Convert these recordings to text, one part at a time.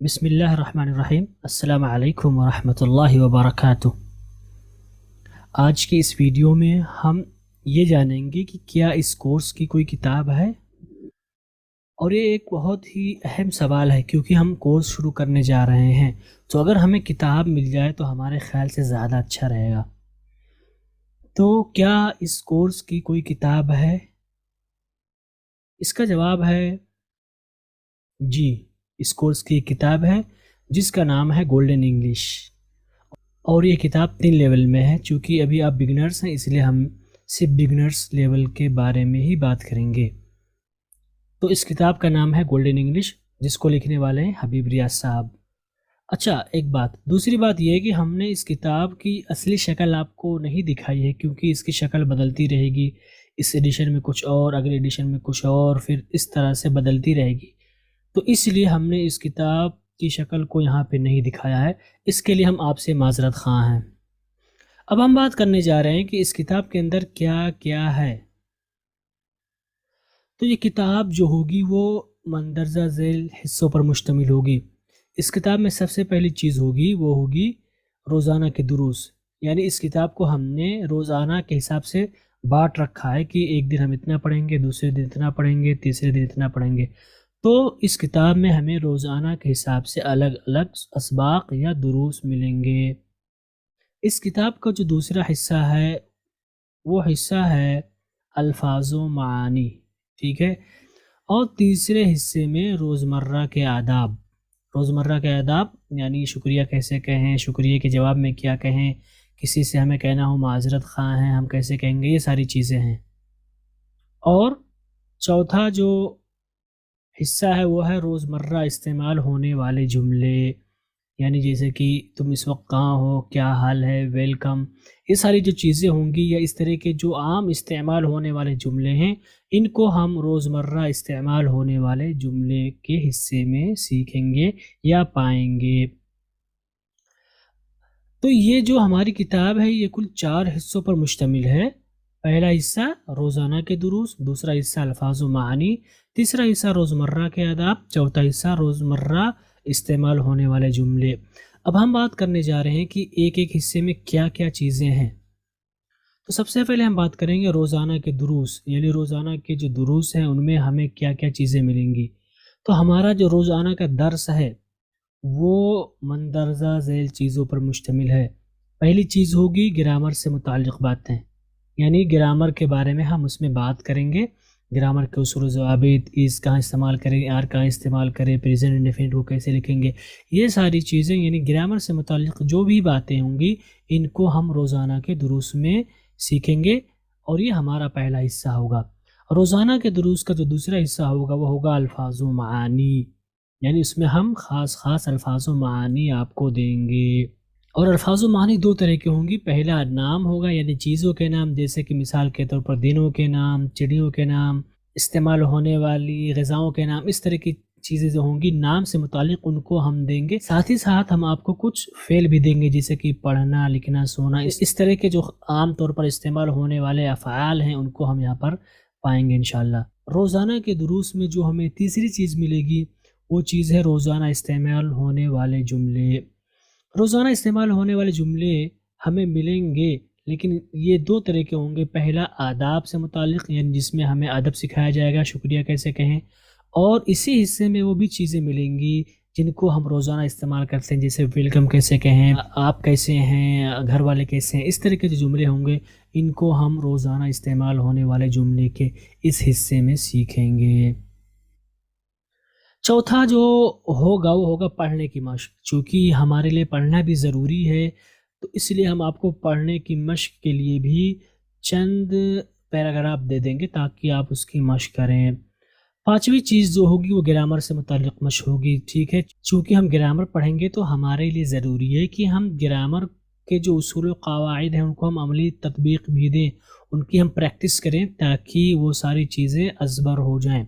بسم اللہ الرحمن الرحیم۔ السلام علیکم ورحمۃ اللہ وبرکاتہ۔ آج کی اس ویڈیو میں ہم یہ جانیں گے کہ کیا اس کورس کی کوئی کتاب ہے، اور یہ ایک بہت ہی اہم سوال ہے کیونکہ ہم کورس شروع کرنے جا رہے ہیں، تو اگر ہمیں کتاب مل جائے تو ہمارے خیال سے زیادہ اچھا رہے گا۔ تو کیا اس کورس کی کوئی کتاب ہے؟ اس کا جواب ہے جی، اس کورس کی ایک کتاب ہے جس کا نام ہے گولڈن انگلش، اور یہ کتاب 3 لیول میں ہے۔ چونکہ ابھی آپ بگنرز ہیں اس لیے ہم صرف بگنرز لیول کے بارے میں ہی بات کریں گے۔ تو اس کتاب کا نام ہے گولڈن انگلش، جس کو لکھنے والے ہیں حبیب ریاض صاحب۔ اچھا، ایک بات، دوسری بات یہ ہے کہ ہم نے اس کتاب کی اصلی شکل آپ کو نہیں دکھائی ہے کیونکہ اس کی شکل بدلتی رہے گی، اس ایڈیشن میں کچھ اور، اگلے ایڈیشن میں کچھ اور، پھر اس طرح سے بدلتی رہے گی، تو اس لیے ہم نے اس کتاب کی شکل کو یہاں پہ نہیں دکھایا ہے۔ اس کے لیے ہم آپ سے معذرت خواہ ہیں۔ اب ہم بات کرنے جا رہے ہیں کہ اس کتاب کے اندر کیا کیا ہے۔ تو یہ کتاب جو ہوگی وہ مندرجہ ذیل حصوں پر مشتمل ہوگی۔ اس کتاب میں سب سے پہلی چیز ہوگی وہ ہوگی روزانہ کے دروس، یعنی اس کتاب کو ہم نے روزانہ کے حساب سے بانٹ رکھا ہے کہ ایک دن ہم اتنا پڑھیں گے، دوسرے دن اتنا پڑھیں گے، تیسرے دن اتنا پڑھیں گے۔ تو اس کتاب میں ہمیں روزانہ کے حساب سے الگ الگ اسباق یا دروس ملیں گے۔ اس کتاب کا جو دوسرا حصہ ہے وہ حصہ ہے الفاظ و معانی، ٹھیک ہے، اور تیسرے حصے میں روزمرہ کے آداب۔ روزمرہ کے آداب یعنی شکریہ کیسے کہیں، شکریہ کے جواب میں کیا کہیں، کسی سے ہمیں کہنا ہو معذرت خواہ ہیں ہم کیسے کہیں گے، یہ ساری چیزیں ہیں۔ اور چوتھا جو حصہ ہے وہ ہے روزمرہ استعمال ہونے والے جملے، یعنی جیسے کہ تم اس وقت کہاں ہو، کیا حال ہے، ویلکم، یہ ساری جو چیزیں ہوں گی یا اس طرح کے جو عام استعمال ہونے والے جملے ہیں، ان کو ہم روزمرہ استعمال ہونے والے جملے کے حصے میں سیکھیں گے یا پائیں گے۔ تو یہ جو ہماری کتاب ہے یہ کل 4 حصوں پر مشتمل ہے۔ پہلا حصہ روزانہ کے دروس، دوسرا حصہ الفاظ و معانی، تیسرا حصہ روزمرہ کے آداب، چوتھا حصہ روزمرہ استعمال ہونے والے جملے۔ اب ہم بات کرنے جا رہے ہیں کہ ایک ایک حصے میں کیا کیا چیزیں ہیں۔ تو سب سے پہلے ہم بات کریں گے روزانہ کے دروس، یعنی روزانہ کے جو دروس ہیں ان میں ہمیں کیا کیا چیزیں ملیں گی۔ تو ہمارا جو روزانہ کا درس ہے وہ مندرجہ ذیل چیزوں پر مشتمل ہے۔ پہلی چیز ہوگی گرامر سے متعلق باتیں، یعنی گرامر کے بارے میں ہم اس میں بات کریں گے۔ گرامر کے اصول و ضوابط، از کہاں استعمال کریں، آر کہاں استعمال کریں، پریزنٹ انڈیفینٹ کو کیسے لکھیں گے، یہ ساری چیزیں یعنی گرامر سے متعلق جو بھی باتیں ہوں گی ان کو ہم روزانہ کے دروس میں سیکھیں گے، اور یہ ہمارا پہلا حصہ ہوگا۔ روزانہ کے دروس کا جو دوسرا حصہ ہوگا وہ ہوگا الفاظ و معانی، یعنی اس میں ہم خاص الفاظ و معانی آپ کو دیں گے۔ اور الفاظ و معنی 2 طرح کے ہوں گی۔ پہلا نام ہوگا یعنی چیزوں کے نام، جیسے کہ مثال کے طور پر دنوں کے نام، چڑیوں کے نام، استعمال ہونے والی غذاؤں کے نام، اس طرح کی چیزیں جو ہوں گی نام سے متعلق ان کو ہم دیں گے۔ ساتھ ہی ساتھ ہم آپ کو کچھ فعل بھی دیں گے، جیسے کہ پڑھنا، لکھنا، سونا، اس طرح کے جو عام طور پر استعمال ہونے والے افعال ہیں ان کو ہم یہاں پر پائیں گے انشاءاللہ۔ روزانہ کے دروس میں جو ہمیں تیسری چیز ملے گی وہ چیز ہے روزانہ استعمال ہونے والے جملے۔ روزانہ استعمال ہونے والے جملے ہمیں ملیں گے، لیکن یہ 2 طرح کے ہوں گے۔ پہلا آداب سے متعلق، یعنی جس میں ہمیں ادب سکھایا جائے گا، شکریہ کیسے کہیں، اور اسی حصے میں وہ بھی چیزیں ملیں گی جن کو ہم روزانہ استعمال کرتے ہیں، جیسے ویلکم کیسے کہیں، آپ کیسے ہیں، گھر والے کیسے ہیں، اس طرح کے جو جملے ہوں گے ان کو ہم روزانہ استعمال ہونے والے جملے کے اس حصے میں سیکھیں گے۔ چوتھا جو ہوگا وہ ہوگا پڑھنے کی مشق۔ چونکہ ہمارے لیے پڑھنا بھی ضروری ہے تو اس لیے ہم آپ کو پڑھنے کی مشق کے لیے بھی چند پیراگراف دے دیں گے تاکہ آپ اس کی مشق کریں۔ پانچویں چیز جو ہوگی وہ گرامر سے متعلق مشق ہوگی، ٹھیک ہے۔ چونکہ ہم گرامر پڑھیں گے تو ہمارے لیے ضروری ہے کہ ہم گرامر کے جو اصول و قواعد ہیں ان کو ہم عملی تطبیق بھی دیں، ان کی ہم پریکٹس کریں تاکہ وہ ساری چیزیں ازبر ہو جائیں۔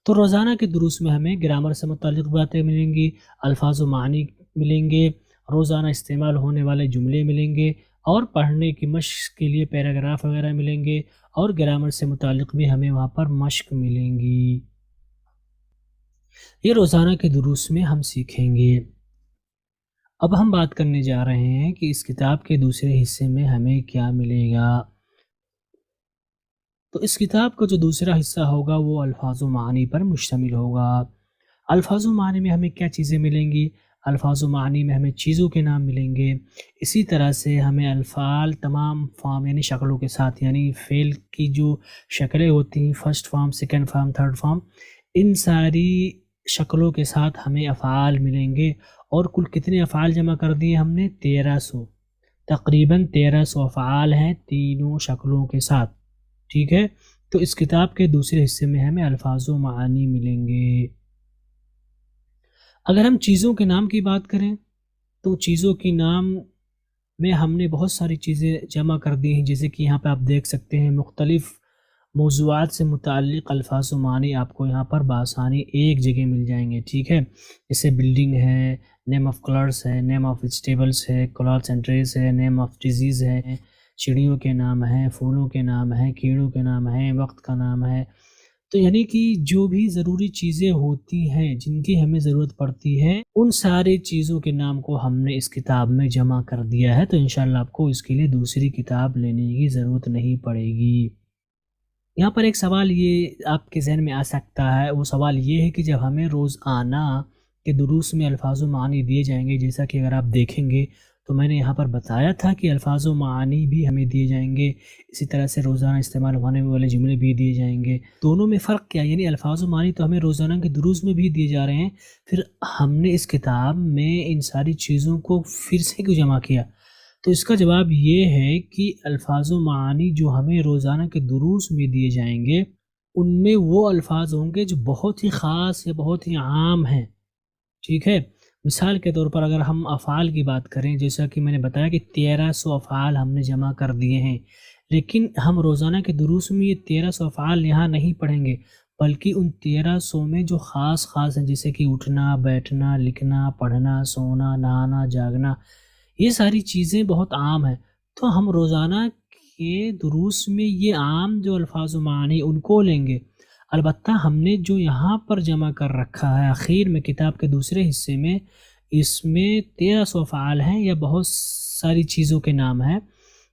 تو روزانہ کے دروس میں ہمیں گرامر سے متعلق باتیں ملیں گی، الفاظ و معنی ملیں گے، روزانہ استعمال ہونے والے جملے ملیں گے، اور پڑھنے کی مشق کے لیے پیراگراف وغیرہ ملیں گے، اور گرامر سے متعلق بھی ہمیں وہاں پر مشق ملیں گی۔ یہ روزانہ کے دروس میں ہم سیکھیں گے۔ اب ہم بات کرنے جا رہے ہیں کہ اس کتاب کے دوسرے حصے میں ہمیں کیا ملے گا۔ تو اس کتاب کا جو دوسرا حصہ ہوگا وہ الفاظ و معانی پر مشتمل ہوگا۔ الفاظ و معنی میں ہمیں کیا چیزیں ملیں گی؟ الفاظ و معنی میں ہمیں چیزوں کے نام ملیں گے، اسی طرح سے ہمیں الفعال تمام فارم یعنی شکلوں کے ساتھ، یعنی فعل کی جو شکلیں ہوتی ہیں، first form, second form, third form, ان ساری شکلوں کے ساتھ ہمیں افعال ملیں گے۔ اور کل کتنے افعال جمع کر دیے ہم نے؟ 1300، تقریباً 1300 افعال ہیں تینوں شکلوں کے ساتھ، ٹھیک ہے۔ تو اس کتاب کے دوسرے حصے میں ہمیں الفاظ و معانی ملیں گے۔ اگر ہم چیزوں کے نام کی بات کریں تو چیزوں کے نام میں ہم نے بہت ساری چیزیں جمع کر دی ہیں، جیسے کہ یہاں پہ آپ دیکھ سکتے ہیں مختلف موضوعات سے متعلق الفاظ و معنی آپ کو یہاں پر بآسانی ایک جگہ مل جائیں گے، ٹھیک ہے۔ جیسے بلڈنگ ہے، نیم آف کلرس ہے، نیم آف ویجیٹیبلس ہے، کلاتھس اینڈ ڈریس ہے، نیم آف ڈیزیز ہے، چڑیوں کے نام ہیں، پھولوں کے نام ہیں، کیڑوں کے نام ہیں، وقت کا نام ہے۔ تو یعنی کہ جو بھی ضروری چیزیں ہوتی ہیں جن کی ہمیں ضرورت پڑتی ہے، ان سارے چیزوں کے نام کو ہم نے اس کتاب میں جمع کر دیا ہے۔ تو انشاءاللہ آپ کو اس کے لیے دوسری کتاب لینے کی ضرورت نہیں پڑے گی۔ یہاں پر ایک سوال یہ آپ کے ذہن میں آ سکتا ہے، وہ سوال یہ ہے کہ جب ہمیں روزانہ کے دروس میں الفاظ و معانی دیے جائیں گے، جیسا کہ اگر آپ دیکھیں گے تو میں نے یہاں پر بتایا تھا کہ الفاظ و معانی بھی ہمیں دیے جائیں گے، اسی طرح سے روزانہ استعمال ہونے والے جملے بھی دیے جائیں گے۔ دونوں میں فرق کیا؟ یعنی الفاظ و معانی تو ہمیں روزانہ کے دروس میں بھی دیے جا رہے ہیں، پھر ہم نے اس کتاب میں ان ساری چیزوں کو پھر سے کیوں جمع کیا؟ تو اس کا جواب یہ ہے کہ الفاظ و معانی جو ہمیں روزانہ کے دروس میں دیے جائیں گے، ان میں وہ الفاظ ہوں گے جو بہت ہی خاص یا بہت ہی عام ہیں، ٹھیک ہے۔ مثال کے طور پر اگر ہم افعال کی بات کریں، جیسا کہ میں نے بتایا کہ 1300 افعال ہم نے جمع کر دیے ہیں، لیکن ہم روزانہ کے دروس میں یہ 1300 افعال یہاں نہیں پڑھیں گے، بلکہ ان 1300 میں جو خاص ہیں، جیسے کہ اٹھنا، بیٹھنا، لکھنا، پڑھنا، سونا، نہانا، جاگنا، یہ ساری چیزیں بہت عام ہیں۔ تو ہم روزانہ کے دروس میں یہ عام جو الفاظ و معنی ان کو لیں گے۔ البتہ ہم نے جو یہاں پر جمع کر رکھا ہے آخر میں کتاب کے دوسرے حصے میں، اس میں 1300 افعال ہیں یا بہت ساری چیزوں کے نام ہیں۔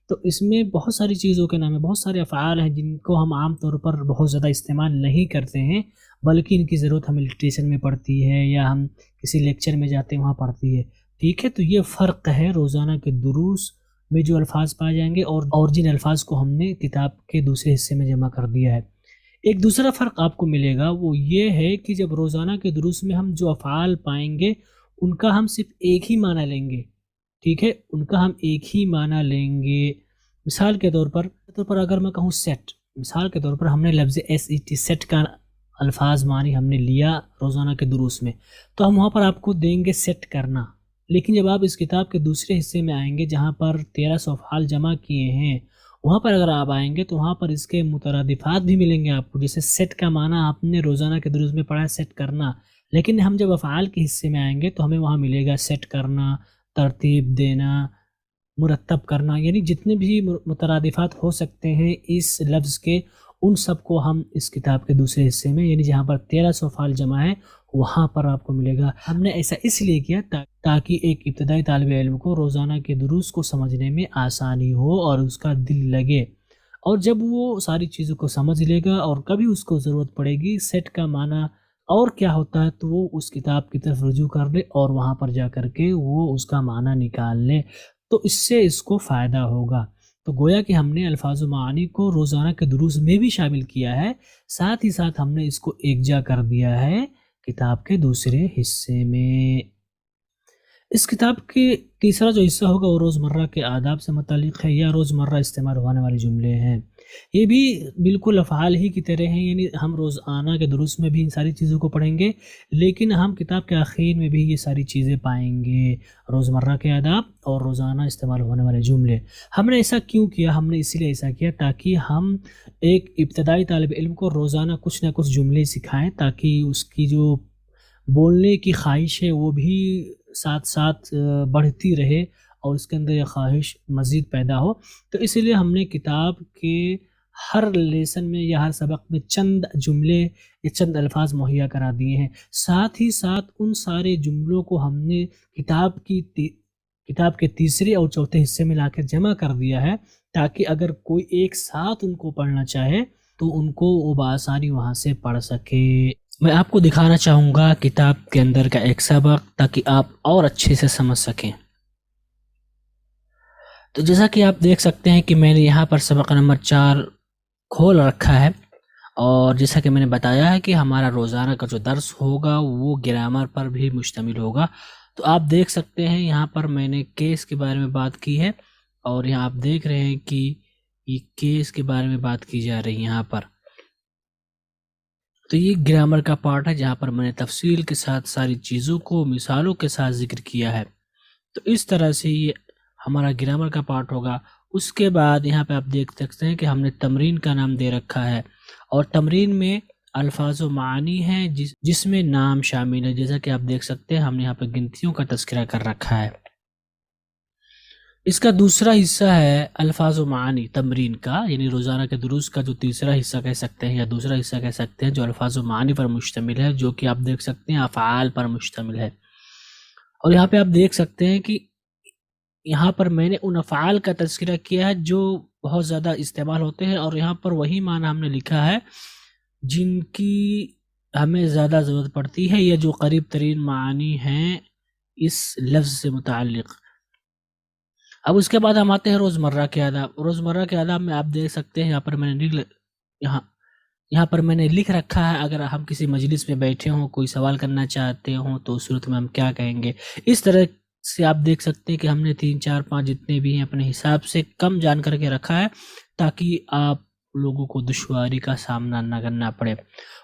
تو اس میں بہت ساری چیزوں کے نام ہیں، بہت سارے افعال ہیں جن کو ہم عام طور پر بہت زیادہ استعمال نہیں کرتے ہیں، بلکہ ان کی ضرورت ہمیں لٹریچر میں پڑتی ہے یا ہم کسی لیکچر میں جاتے ہیں وہاں پڑتی ہے، ٹھیک ہے۔ تو یہ فرق ہے روزانہ کے دروس میں جو الفاظ پائے جائیں گے اور جن الفاظ کو ہم نے کتاب کے دوسرے حصے میں جمع کر دیا ہے۔ ایک دوسرا فرق آپ کو ملے گا، وہ یہ ہے کہ جب روزانہ کے دروس میں ہم جو افعال پائیں گے ان کا ہم صرف ایک ہی معنی لیں گے، ٹھیک ہے، ان کا ہم ایک ہی معنی لیں گے۔ مثال کے طور پر اگر میں کہوں سیٹ، مثال کے طور پر ہم نے لفظ SET سیٹ کا الفاظ معنی ہم نے لیا روزانہ کے دروس میں، تو ہم وہاں پر آپ کو دیں گے سیٹ کرنا۔ لیکن جب آپ اس کتاب کے دوسرے حصے میں آئیں گے جہاں پر 1300 افعال جمع کیے ہیں، وہاں پر اگر آپ آئیں گے تو وہاں پر اس کے مترادفات بھی ملیں گے آپ کو۔ جیسے سیٹ کا معنی آپ نے روزانہ کے دروس میں پڑھا ہے سیٹ کرنا، لیکن ہم جب افعال کے حصے میں آئیں گے تو ہمیں وہاں ملے گا سیٹ کرنا، ترتیب دینا، مرتب کرنا، یعنی جتنے بھی مترادفات ہو سکتے ہیں اس لفظ کے، ان سب کو ہم اس کتاب کے دوسرے حصے میں، یعنی جہاں پر 1300 افعال جمع ہیں، وہاں پر آپ کو ملے گا۔ ہم نے ایسا اس لیے کیا تاکہ ایک ابتدائی طالب علم کو روزانہ کے دروس کو سمجھنے میں آسانی ہو اور اس کا دل لگے، اور جب وہ ساری چیزوں کو سمجھ لے گا اور کبھی اس کو ضرورت پڑے گی سیٹ کا معنی اور کیا ہوتا ہے، تو وہ اس کتاب کی طرف رجوع کر لے اور وہاں پر جا کر کے وہ اس کا معنی نکال لے، تو اس سے اس کو فائدہ ہوگا۔ تو گویا کہ ہم نے الفاظ و معانی کو روزانہ کے دروس میں بھی شامل کیا ہے، ساتھ ہی ساتھ ہم نے اس کو یکجا کر دیا ہے کتاب کے دوسرے حصے میں۔ اس کتاب کے تیسرا جو حصہ ہوگا وہ روزمرہ کے آداب سے متعلق ہے یا روزمرہ استعمال ہونے والے جملے ہیں۔ یہ بھی بالکل افعال ہی کی طرح ہیں، یعنی ہم روزانہ کے دروس میں بھی ان ساری چیزوں کو پڑھیں گے، لیکن ہم کتاب کے آخر میں بھی یہ ساری چیزیں پائیں گے، روزمرہ کے آداب اور روزانہ استعمال ہونے والے جملے۔ ہم نے ایسا کیوں کیا؟ ہم نے اسی لیے ایسا کیا تاکہ ہم ایک ابتدائی طالب علم کو روزانہ کچھ نہ کچھ جملے سکھائیں، تاکہ اس کی جو بولنے کی خواہش ہے وہ بھی ساتھ ساتھ بڑھتی رہے اور اس کے اندر یہ خواہش مزید پیدا ہو۔ تو اسی لیے ہم نے کتاب کے ہر لیسن میں یا ہر سبق میں چند جملے یا چند الفاظ مہیا کرا دیے ہیں، ساتھ ہی ساتھ ان سارے جملوں کو ہم نے کتاب کے تیسرے اور چوتھے حصے میں لا کر جمع کر دیا ہے، تاکہ اگر کوئی ایک ساتھ ان کو پڑھنا چاہے تو ان کو وہ بآسانی وہاں سے پڑھ سکے۔ میں آپ کو دکھانا چاہوں گا کتاب کے اندر کا ایک سبق، تاکہ آپ اور اچھے سے سمجھ سکیں۔ تو جیسا کہ آپ دیکھ سکتے ہیں کہ میں نے یہاں پر سبق نمبر 4 کھول رکھا ہے، اور جیسا کہ میں نے بتایا ہے کہ ہمارا روزانہ کا جو درس ہوگا وہ گرامر پر بھی مشتمل ہوگا۔ تو آپ دیکھ سکتے ہیں یہاں پر میں نے کیس کے بارے میں بات کی ہے، اور یہاں آپ دیکھ رہے ہیں کہ یہ کیس کے بارے میں بات کی جا رہی ہے یہاں پر۔ تو یہ گرامر کا پارٹ ہے جہاں پر میں نے تفصیل کے ساتھ ساری چیزوں کو مثالوں کے ساتھ ذکر کیا ہے۔ تو اس طرح سے یہ ہمارا گرامر کا پارٹ ہوگا۔ اس کے بعد یہاں پہ آپ دیکھ سکتے ہیں کہ ہم نے تمرین کا نام دے رکھا ہے، اور تمرین میں الفاظ و معانی ہیں جس میں نام شامل ہے۔ جیسا کہ آپ دیکھ سکتے ہیں ہم نے یہاں پہ گنتیوں کا تذکرہ کر رکھا ہے۔ اس کا دوسرا حصہ ہے الفاظ و معانی تمرین کا، یعنی روزانہ کے دروس کا جو تیسرا حصہ کہہ سکتے ہیں یا دوسرا حصہ کہہ سکتے ہیں، جو الفاظ و معانی پر مشتمل ہے، جو کہ آپ دیکھ سکتے ہیں افعال پر مشتمل ہے۔ اور یہاں پہ آپ دیکھ سکتے ہیں کہ یہاں پر میں نے ان افعال کا تذکرہ کیا ہے جو بہت زیادہ استعمال ہوتے ہیں، اور یہاں پر وہی معنی ہم نے لکھا ہے جن کی ہمیں زیادہ ضرورت پڑتی ہے، یا جو قریب ترین معانی ہیں اس لفظ سے متعلق۔ اب اس کے بعد ہم آتے ہیں روزمرہ کے آداب۔ روزمرہ کے آداب میں آپ دیکھ سکتے ہیں یہاں پر میں نے لکھ رکھا ہے، اگر ہم کسی مجلس میں بیٹھے ہوں، کوئی سوال کرنا چاہتے ہوں تو اس صورت میں ہم کیا کہیں گے۔ اس طرح سے آپ دیکھ سکتے ہیں کہ ہم نے 3 4 5 جتنے بھی ہیں اپنے حساب سے کم جان کر کے رکھا ہے، تاکہ آپ لوگوں کو دشواری کا سامنا نہ کرنا پڑے۔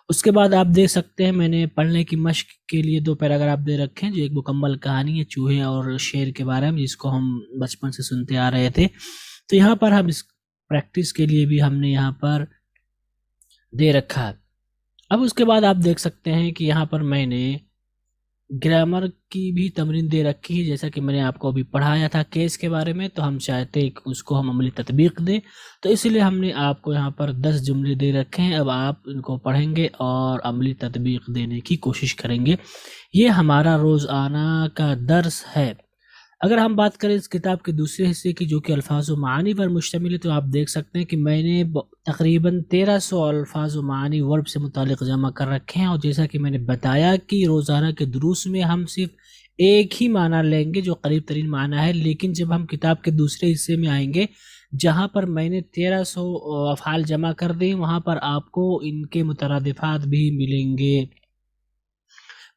اس کے بعد آپ دیکھ سکتے ہیں میں نے پڑھنے کی مشق کے لیے 2 پیراگراف دے رکھے ہیں، جو ایک مکمل کہانی ہے چوہے اور شیر کے بارے میں، جس کو ہم بچپن سے سنتے آ رہے تھے۔ تو یہاں پر ہم اس پریکٹس کے لیے بھی ہم نے یہاں پر دے رکھا ہے۔ اب اس کے بعد آپ دیکھ سکتے ہیں کہ یہاں پر میں نے گرامر کی بھی تمرین دے رکھی ہے، جیسا کہ میں نے آپ کو ابھی پڑھایا تھا کیس کے بارے میں، تو ہم چاہتے ہیں کہ اس کو ہم عملی تطبیق دیں، تو اس لیے ہم نے آپ کو یہاں پر 10 جملے دے رکھے ہیں۔ اب آپ ان کو پڑھیں گے اور عملی تطبیق دینے کی کوشش کریں گے۔ یہ ہمارا روزانہ کا درس ہے۔ اگر ہم بات کریں اس کتاب کے دوسرے حصے کی، جو کہ الفاظ و معانی پر مشتمل ہے، تو آپ دیکھ سکتے ہیں کہ میں نے تقریباً 1300 الفاظ و معانی ورب سے متعلق جمع کر رکھے ہیں، اور جیسا کہ میں نے بتایا کہ روزانہ کے دروس میں ہم صرف ایک ہی معنی لیں گے جو قریب ترین معنی ہے، لیکن جب ہم کتاب کے دوسرے حصے میں آئیں گے جہاں پر میں نے 1300 افعال جمع کر دیں، وہاں پر آپ کو ان کے مترادفات بھی ملیں گے۔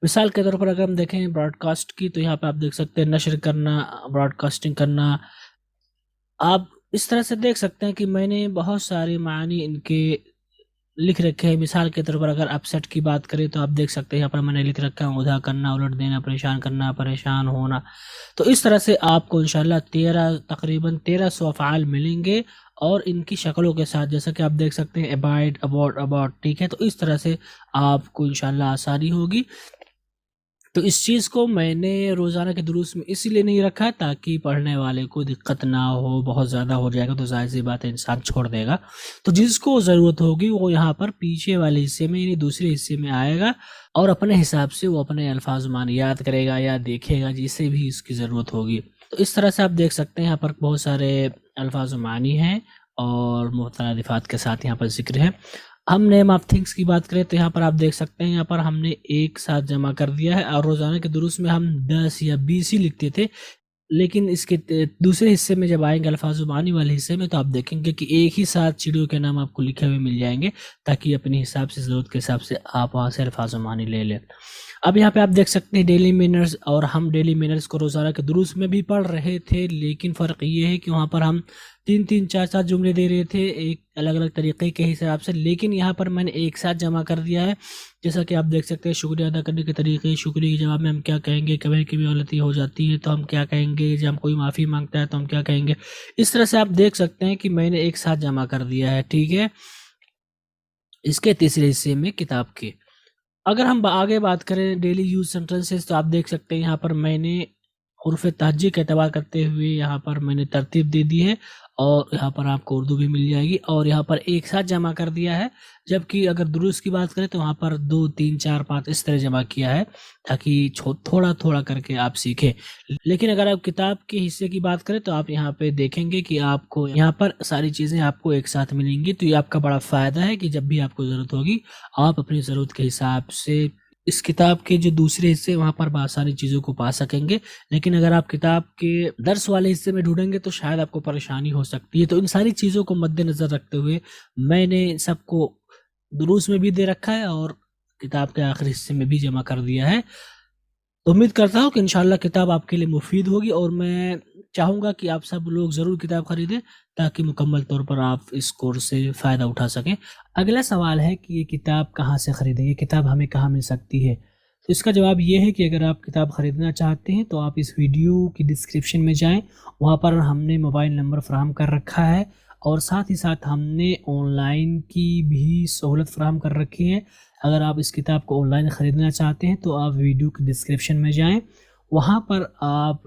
مثال کے طور پر اگر ہم دیکھیں براڈ کاسٹ کی، تو یہاں پہ آپ دیکھ سکتے ہیں نشر کرنا، براڈ کاسٹنگ کرنا۔ آپ اس طرح سے دیکھ سکتے ہیں کہ میں نے بہت سارے معنی ان کے لکھ رکھے ہیں۔ مثال کے طور پر اگر اپسیٹ کی بات کریں تو آپ دیکھ سکتے ہیں یہاں پر میں نے لکھ رکھا ہے اودھا کرنا، الٹ دینا، پریشان کرنا، پریشان ہونا۔ تو اس طرح سے آپ کو انشاءاللہ تقریباً 1300 افعال ملیں گے، اور ان کی شکلوں کے ساتھ، جیسا کہ آپ دیکھ سکتے ہیں ابائڈ، اباؤٹ، اباؤٹ، ٹھیک ہے۔ تو اس طرح سے آپ کو انشاءاللہ آسانی ہوگی۔ تو اس چیز کو میں نے روزانہ کے دروس میں اسی لیے نہیں رکھا تاکہ پڑھنے والے کو دقت نہ ہو، بہت زیادہ ہو جائے گا تو ظاہر سی بات ہے انسان چھوڑ دے گا۔ تو جس کو ضرورت ہوگی وہ یہاں پر پیچھے والے حصے میں، یعنی دوسرے حصے میں آئے گا، اور اپنے حساب سے وہ اپنے الفاظ معنی یاد کرے گا یا دیکھے گا، جسے بھی اس کی ضرورت ہوگی۔ تو اس طرح سے آپ دیکھ سکتے ہیں یہاں پر بہت سارے الفاظ معنی ہیں اور مترادفات کے ساتھ یہاں پر ذکر ہے۔ ہم نیم آف تھنگس کی بات کریں تو یہاں پر آپ دیکھ سکتے ہیں یہاں پر ہم نے ایک ساتھ جمع کر دیا ہے، اور روزانہ کے دروس میں ہم 10 یا 20 ہی لکھتے تھے، لیکن اس کے دوسرے حصے میں جب آئیں گے الفاظ و معانی والے حصے میں، تو آپ دیکھیں گے کہ ایک ہی ساتھ چڑیوں کے نام آپ کو لکھے ہوئے مل جائیں گے، تاکہ اپنے حساب سے، ضرورت کے حساب سے آپ وہاں سے الفاظ و معانی لے لیں۔ اب یہاں پہ آپ دیکھ سکتے ہیں ڈیلی مینرز، اور ہم ڈیلی مینرز کو روزانہ کے دروس میں بھی پڑھ رہے تھے، لیکن فرق یہ ہے کہ وہاں پر ہم 3 3 4 4 جملے دے رہے تھے ایک الگ الگ طریقے کے حساب سے، لیکن یہاں پر میں نے ایک ساتھ جمع کر دیا ہے۔ جیسا کہ آپ دیکھ سکتے ہیں شکریہ ادا کرنے کے طریقے، شکریہ کے جواب میں ہم کیا کہیں گے، کبھی کبھی غلطی ہو جاتی ہے تو ہم کیا کہیں گے، جب ہم کوئی معافی مانگتا ہے تو ہم کیا کہیں گے۔ اس طرح سے آپ دیکھ سکتے ہیں کہ میں نے ایک ساتھ جمع کر دیا ہے، ٹھیک ہے، اس کے تیسرے حصے میں کتاب کے۔ اگر ہم آگے بات کریں ڈیلی یوز سینٹنسز، تو آپ دیکھ سکتے ہیں یہاں پر میں نے حروف تہجی کا اعتبار کرتے ہوئے یہاں پر میں نے ترتیب دے دی ہے، اور یہاں پر آپ کو اردو بھی مل جائے گی، اور یہاں پر ایک ساتھ جمع کر دیا ہے، جبکہ اگر دروس کی بات کریں تو وہاں پر 2 3 4 5 اس طرح جمع کیا ہے تاکہ تھوڑا تھوڑا کر کے آپ سیکھیں۔ لیکن اگر آپ کتاب کے حصے کی بات کریں تو آپ یہاں پہ دیکھیں گے کہ آپ کو یہاں پر ساری چیزیں آپ کو ایک ساتھ ملیں گی، تو یہ آپ کا بڑا فائدہ ہے کہ جب بھی آپ کو ضرورت ہوگی آپ اپنی ضرورت کے حساب سے اس کتاب کے جو دوسرے حصے وہاں پر بآسانی چیزوں کو پا سکیں گے۔ لیکن اگر آپ کتاب کے درس والے حصے میں ڈھونڈیں گے تو شاید آپ کو پریشانی ہو سکتی ہے۔ تو ان ساری چیزوں کو مد نظر رکھتے ہوئے میں نے سب کو دروس میں بھی دے رکھا ہے اور کتاب کے آخری حصے میں بھی جمع کر دیا ہے۔ تو امید کرتا ہوں کہ انشاءاللہ کتاب آپ کے لیے مفید ہوگی، اور میں چاہوں گا کہ آپ سب لوگ ضرور کتاب خریدیں تاکہ مکمل طور پر آپ اس کورس سے فائدہ اٹھا سکیں۔ اگلا سوال ہے کہ یہ کتاب کہاں سے خریدیں، یہ کتاب ہمیں کہاں مل سکتی ہے؟ تو اس کا جواب یہ ہے کہ اگر آپ کتاب خریدنا چاہتے ہیں تو آپ اس ویڈیو کی ڈسکرپشن میں جائیں، وہاں پر ہم نے موبائل نمبر فراہم کر رکھا ہے، اور ساتھ ہی ساتھ ہم نے آن لائن کی بھی سہولت فراہم کر رکھی ہے۔ اگر آپ اس کتاب کو آن لائن خریدنا چاہتے ہیں تو آپ ویڈیو کی ڈسکرپشن میں جائیں، وہاں پر آپ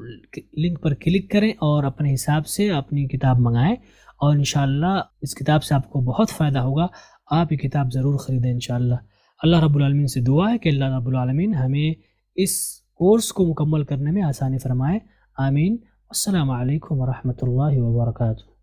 لنک پر کلک کریں اور اپنے حساب سے اپنی کتاب منگائیں، اور انشاءاللہ اس کتاب سے آپ کو بہت فائدہ ہوگا۔ آپ یہ کتاب ضرور خریدیں انشاءاللہ۔ اللہ رب العالمین سے دعا ہے کہ اللہ رب العالمین ہمیں اس کورس کو مکمل کرنے میں آسانی فرمائے، آمین۔ السلام علیکم ورحمۃ اللہ وبرکاتہ۔